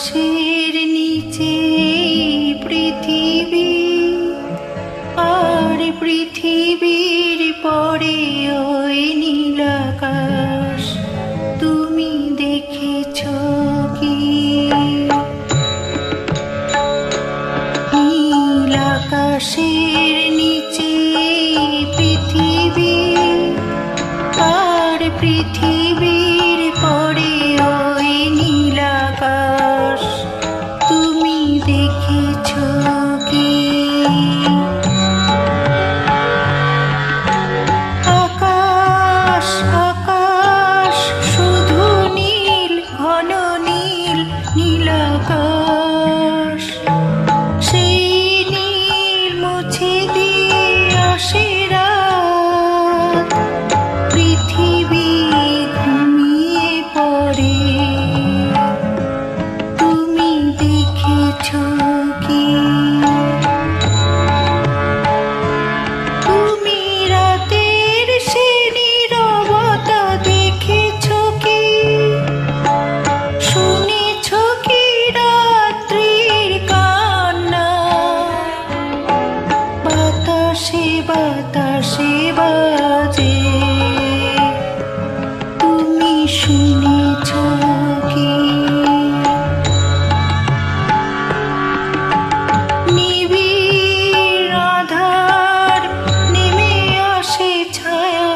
আকাশের নিচে পৃথিবী, আর পৃথিবীর পরে ওই নীল আকাশ। তুমি দেখেছো কি? নীল আকাশের নিচে পৃথিবী, আর পৃথিবীর পরে ওই নীল আকাশ। তুমি দেখেছো কি? আকাশ আকাশ শুধু নীল, ঘন নীল, নীল আকাশ। সেই নীল মুছে দিয়ে আসে রাত, পৃথিবী ঘুমিয়ে পড়ে। তুমি দেখেছো কি? তুমি রাতের সে নীরবতা দেখেছো কি? শুনেছো কি রাত্রির কান্না? বাতাসে বাতাসে বাজে, তুমি শুনেছো কি? নিবিড় আঁধার নেমে আসে ছায়া,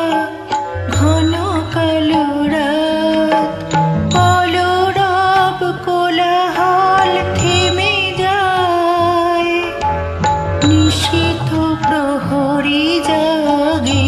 ঘন কালো রাত। কলরব কোলাহল থেমে যায়, নিশীথ প্রহরী জাগে।